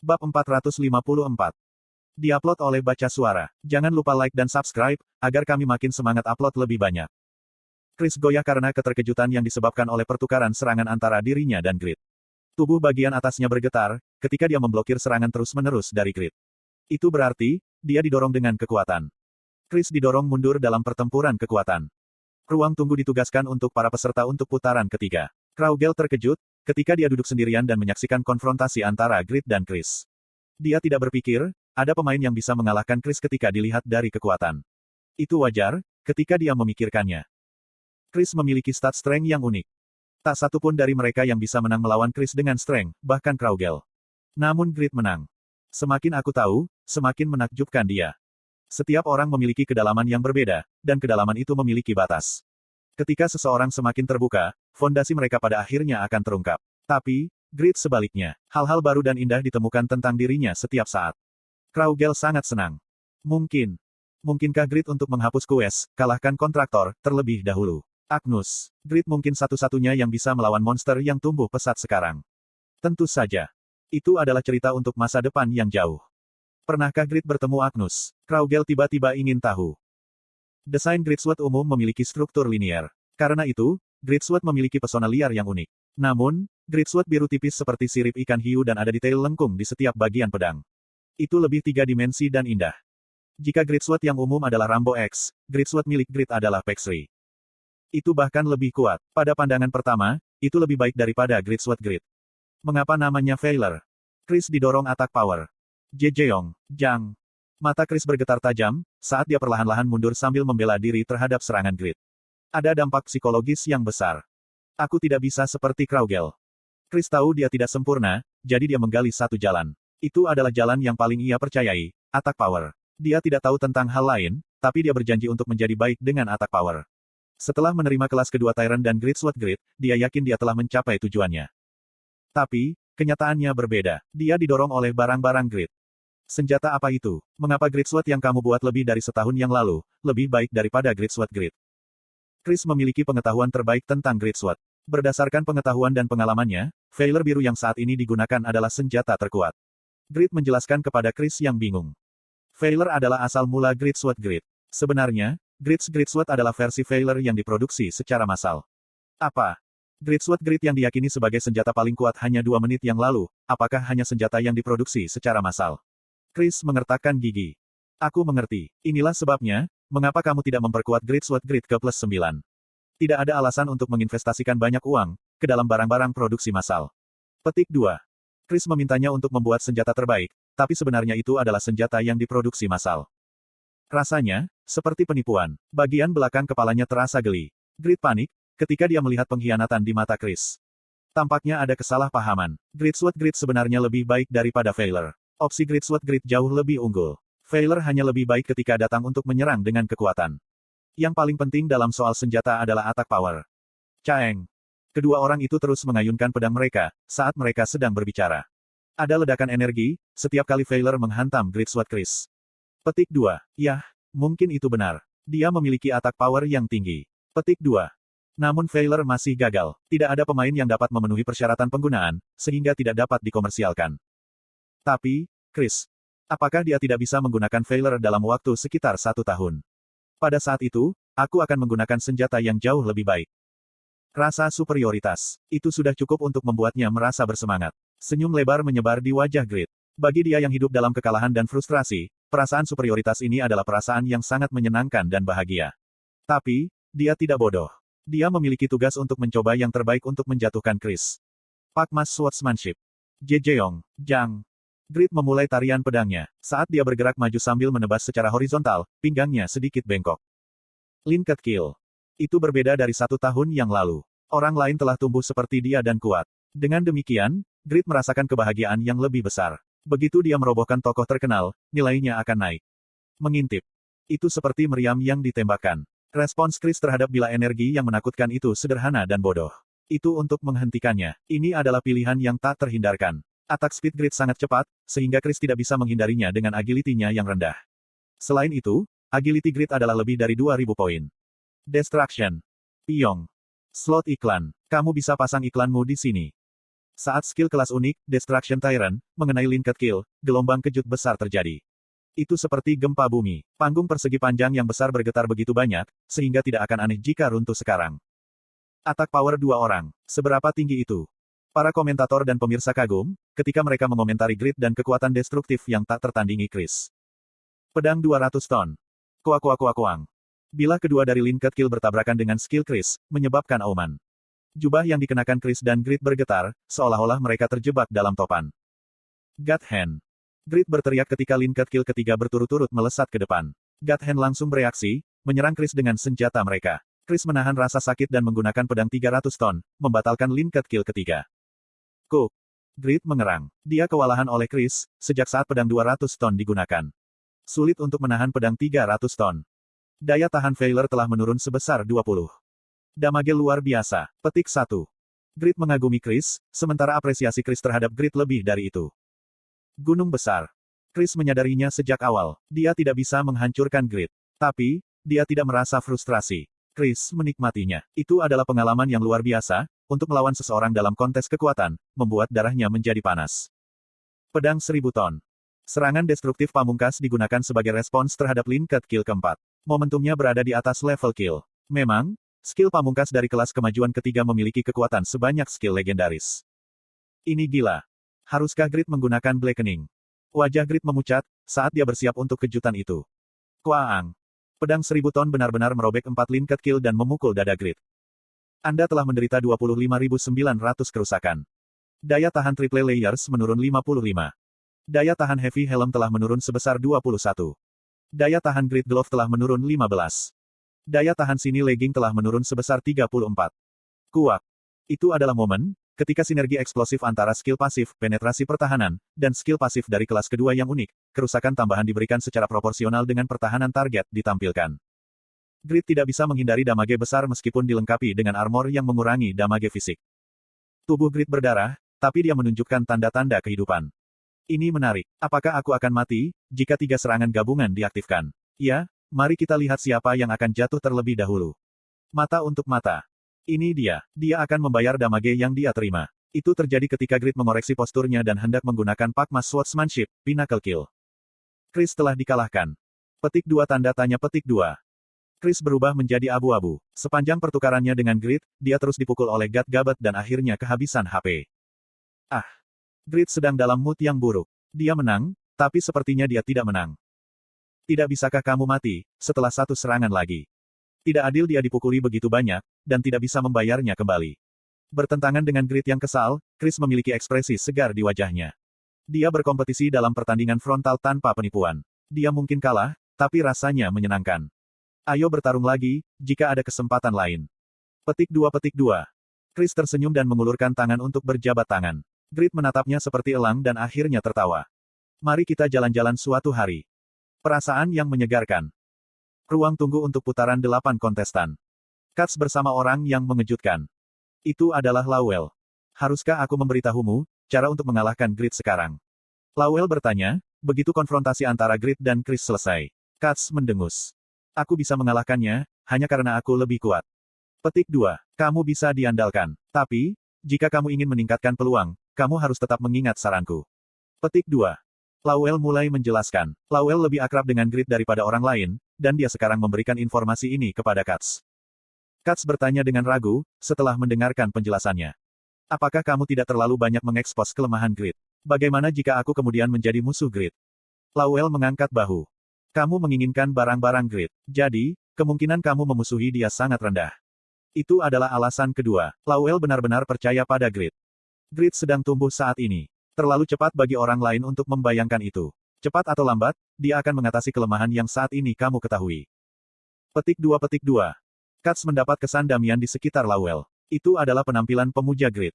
Bab 454. Diupload oleh Baca Suara. Jangan lupa like dan subscribe, agar kami makin semangat upload lebih banyak. Chris goyah karena keterkejutan yang disebabkan oleh pertukaran serangan antara dirinya dan Grid. Tubuh bagian atasnya bergetar, ketika dia memblokir serangan terus-menerus dari Grid. Itu berarti, dia didorong dengan kekuatan. Chris didorong mundur dalam pertempuran kekuatan. Ruang tunggu ditugaskan untuk para peserta untuk putaran ketiga. Kraugel terkejut, ketika dia duduk sendirian dan menyaksikan konfrontasi antara Grid dan Chris. Dia tidak berpikir, ada pemain yang bisa mengalahkan Chris ketika dilihat dari kekuatan. Itu wajar, ketika dia memikirkannya. Chris memiliki stat strength yang unik. Tak satu pun dari mereka yang bisa menang melawan Chris dengan strength, bahkan Kraugel. Namun Grid menang. Semakin aku tahu, semakin menakjubkan dia. Setiap orang memiliki kedalaman yang berbeda, dan kedalaman itu memiliki batas. Ketika seseorang semakin terbuka, fondasi mereka pada akhirnya akan terungkap. Tapi, Grid sebaliknya, hal-hal baru dan indah ditemukan tentang dirinya setiap saat. Kraugel sangat senang. Mungkinkah Grid untuk menghapus quest, kalahkan kontraktor, terlebih dahulu? Agnus, Grid mungkin satu-satunya yang bisa melawan monster yang tumbuh pesat sekarang. Tentu saja. Itu adalah cerita untuk masa depan yang jauh. Pernahkah Grid bertemu Agnus? Kraugel tiba-tiba ingin tahu. Desain Gridsword umum memiliki struktur linier. Karena itu, Gridsword memiliki pesona liar yang unik. Namun, Gridsword biru tipis seperti sirip ikan hiu dan ada detail lengkung di setiap bagian pedang. Itu lebih tiga dimensi dan indah. Jika Gridsword yang umum adalah Rambo X, Gridsword milik Grid adalah Pexri. Itu bahkan lebih kuat. Pada pandangan pertama, itu lebih baik daripada Gridsword Grid. Mengapa namanya Failure? Chris didorong atak power. Jejeong, Jang. Mata Chris bergetar tajam, saat dia perlahan-lahan mundur sambil membela diri terhadap serangan Grid. Ada dampak psikologis yang besar. Aku tidak bisa seperti Kraugel. Chris tahu dia tidak sempurna, jadi dia menggali satu jalan. Itu adalah jalan yang paling ia percayai, atak power. Dia tidak tahu tentang hal lain, tapi dia berjanji untuk menjadi baik dengan atak power. Setelah menerima kelas kedua Tyrant dan Gridsword Grid, dia yakin dia telah mencapai tujuannya. Tapi, kenyataannya berbeda. Dia didorong oleh barang-barang Grid. Senjata apa itu? Mengapa Gridsword yang kamu buat lebih dari setahun yang lalu, lebih baik daripada Gridsword Grid? Chris memiliki pengetahuan terbaik tentang Gridsword. Berdasarkan pengetahuan dan pengalamannya, Failure biru yang saat ini digunakan adalah senjata terkuat. Grid menjelaskan kepada Chris yang bingung. Failure adalah asal mula Gridsword Grid. Sebenarnya, Gridsword adalah versi Failure yang diproduksi secara massal. Apa? Gridsword Grid yang diyakini sebagai senjata paling kuat hanya 2 menit yang lalu, apakah hanya senjata yang diproduksi secara massal? Chris mengertakkan gigi. Aku mengerti. Inilah sebabnya, mengapa kamu tidak memperkuat Gridsword Grid ke +9. Tidak ada alasan untuk menginvestasikan banyak uang ke dalam barang-barang produksi massal. Petik 2. Chris memintanya untuk membuat senjata terbaik, tapi sebenarnya itu adalah senjata yang diproduksi massal. Rasanya, seperti penipuan. Bagian belakang kepalanya terasa geli. Grid panik, ketika dia melihat pengkhianatan di mata Chris. Tampaknya ada kesalahpahaman. Gridsword Grid sebenarnya lebih baik daripada Failure. Opsi Gridsword Grid jauh lebih unggul. Failure hanya lebih baik ketika datang untuk menyerang dengan kekuatan. Yang paling penting dalam soal senjata adalah atak power. Caeng. Kedua orang itu terus mengayunkan pedang mereka, saat mereka sedang berbicara. Ada ledakan energi, setiap kali Failure menghantam Gridsword Chris. Petik 2. Yah, mungkin itu benar. Dia memiliki atak power yang tinggi. Petik 2. Namun Failure masih gagal. Tidak ada pemain yang dapat memenuhi persyaratan penggunaan, sehingga tidak dapat dikomersialkan. Tapi, Chris, apakah dia tidak bisa menggunakan Failure dalam waktu sekitar 1 tahun? Pada saat itu, aku akan menggunakan senjata yang jauh lebih baik. Rasa superioritas. Itu sudah cukup untuk membuatnya merasa bersemangat. Senyum lebar menyebar di wajah Grid. Bagi dia yang hidup dalam kekalahan dan frustrasi, perasaan superioritas ini adalah perasaan yang sangat menyenangkan dan bahagia. Tapi, dia tidak bodoh. Dia memiliki tugas untuk mencoba yang terbaik untuk menjatuhkan Chris. Pak Mas Swordsmanship. Jejeong, Jang. Grid memulai tarian pedangnya. Saat dia bergerak maju sambil menebas secara horizontal, pinggangnya sedikit bengkok. Linked Kill. Itu berbeda dari 1 tahun yang lalu. Orang lain telah tumbuh seperti dia dan kuat. Dengan demikian, Grid merasakan kebahagiaan yang lebih besar. Begitu dia merobohkan tokoh terkenal, nilainya akan naik. Mengintip. Itu seperti meriam yang ditembakkan. Respons Chris terhadap bila energi yang menakutkan itu sederhana dan bodoh. Itu untuk menghentikannya. Ini adalah pilihan yang tak terhindarkan. Atak speed Grid sangat cepat, sehingga Chris tidak bisa menghindarinya dengan agility-nya yang rendah. Selain itu, agility Grid adalah lebih dari 2000 poin. Destruction. Pyong. Slot iklan. Kamu bisa pasang iklanmu di sini. Saat skill kelas unik, Destruction Tyrant, mengenai Linked Kill, gelombang kejut besar terjadi. Itu seperti gempa bumi. Panggung persegi panjang yang besar bergetar begitu banyak, sehingga tidak akan aneh jika runtuh sekarang. Atak power dua orang. Seberapa tinggi itu? Para komentator dan pemirsa kagum, ketika mereka mengomentari grit dan kekuatan destruktif yang tak tertandingi Chris. Pedang 200 ton. Kuak-kuak-kuak-kuang. Bila kedua dari Linked Kill bertabrakan dengan skill Chris, menyebabkan auman. Jubah yang dikenakan Chris dan Grit bergetar, seolah-olah mereka terjebak dalam topan. God Hand. Grit berteriak ketika Linked Kill ketiga berturut-turut melesat ke depan. God Hand langsung bereaksi, menyerang Chris dengan senjata mereka. Chris menahan rasa sakit dan menggunakan pedang 300 ton, membatalkan Linked Kill ketiga. Cook. Grit mengerang. Dia kewalahan oleh Chris, sejak saat pedang 200 ton digunakan. Sulit untuk menahan pedang 300 ton. Daya tahan Veiler telah menurun sebesar 20. Damage luar biasa. Petik 1. Grit mengagumi Chris, sementara apresiasi Chris terhadap Grit lebih dari itu. Gunung besar. Chris menyadarinya sejak awal. Dia tidak bisa menghancurkan Grit. Tapi, dia tidak merasa frustrasi. Chris menikmatinya. Itu adalah pengalaman yang luar biasa, untuk melawan seseorang dalam kontes kekuatan, membuat darahnya menjadi panas. Pedang 1000 ton. Serangan destruktif pamungkas digunakan sebagai respons terhadap Linked Kill keempat. Momentumnya berada di atas level kill. Memang, skill pamungkas dari kelas kemajuan ketiga memiliki kekuatan sebanyak skill legendaris. Ini gila. Haruskah Grit menggunakan Blackening? Wajah Grit memucat, saat dia bersiap untuk kejutan itu. Kuaang. Pedang 1000 ton benar-benar merobek 4 Linked Kill dan memukul dada Grit. Anda telah menderita 25.900 kerusakan. Daya tahan Triple Layers menurun 55. Daya tahan Heavy Helm telah menurun sebesar 21. Daya tahan Grit Glove telah menurun 15. Daya tahan Sini Legging telah menurun sebesar 34. Kuak. Itu adalah momen, ketika sinergi eksplosif antara skill pasif, penetrasi pertahanan, dan skill pasif dari kelas kedua yang unik, kerusakan tambahan diberikan secara proporsional dengan pertahanan target ditampilkan. Grit tidak bisa menghindari damage besar meskipun dilengkapi dengan armor yang mengurangi damage fisik. Tubuh Grit berdarah, tapi dia menunjukkan tanda-tanda kehidupan. Ini menarik. Apakah aku akan mati, jika 3 serangan gabungan diaktifkan? Ya. Mari kita lihat siapa yang akan jatuh terlebih dahulu. Mata untuk mata. Ini dia. Dia akan membayar damage yang dia terima. Itu terjadi ketika Grit mengoreksi posturnya dan hendak menggunakan Pakmas Swordsmanship, Pinnacle Kill. Chris telah dikalahkan. Petik 2 tanda tanya petik 2. Chris berubah menjadi abu-abu. Sepanjang pertukarannya dengan Grit, dia terus dipukul oleh God Gabet dan akhirnya kehabisan HP. Ah. Grit sedang dalam mood yang buruk. Dia menang, tapi sepertinya dia tidak menang. Tidak bisakah kamu mati, setelah 1 serangan lagi? Tidak adil dia dipukuli begitu banyak, dan tidak bisa membayarnya kembali. Bertentangan dengan Grit yang kesal, Chris memiliki ekspresi segar di wajahnya. Dia berkompetisi dalam pertandingan frontal tanpa penipuan. Dia mungkin kalah, tapi rasanya menyenangkan. Ayo bertarung lagi, jika ada kesempatan lain. Petik 2. Chris tersenyum dan mengulurkan tangan untuk berjabat tangan. Grit menatapnya seperti elang dan akhirnya tertawa. Mari kita jalan-jalan suatu hari. Perasaan yang menyegarkan. Ruang tunggu untuk putaran 8 kontestan. Cats bersama orang yang mengejutkan. Itu adalah Lowell. Haruskah aku memberitahumu, cara untuk mengalahkan Grit sekarang? Lowell bertanya, begitu konfrontasi antara Grit dan Chris selesai. Cats mendengus. Aku bisa mengalahkannya, hanya karena aku lebih kuat. Petik 2. Kamu bisa diandalkan. Tapi, jika kamu ingin meningkatkan peluang, kamu harus tetap mengingat saranku. Petik 2. Lowell mulai menjelaskan. Lowell lebih akrab dengan Grit daripada orang lain, dan dia sekarang memberikan informasi ini kepada Cats. Cats bertanya dengan ragu, setelah mendengarkan penjelasannya. Apakah kamu tidak terlalu banyak mengekspos kelemahan Grit? Bagaimana jika aku kemudian menjadi musuh Grit? Lowell mengangkat bahu. Kamu menginginkan barang-barang Grit. Jadi, kemungkinan kamu memusuhi dia sangat rendah. Itu adalah alasan kedua. Lowell benar-benar percaya pada Grit. Grit sedang tumbuh saat ini. Terlalu cepat bagi orang lain untuk membayangkan itu. Cepat atau lambat, dia akan mengatasi kelemahan yang saat ini kamu ketahui. Petik 2. Cats mendapat kesan Damian di sekitar Lowell. Itu adalah penampilan pemuja Grit.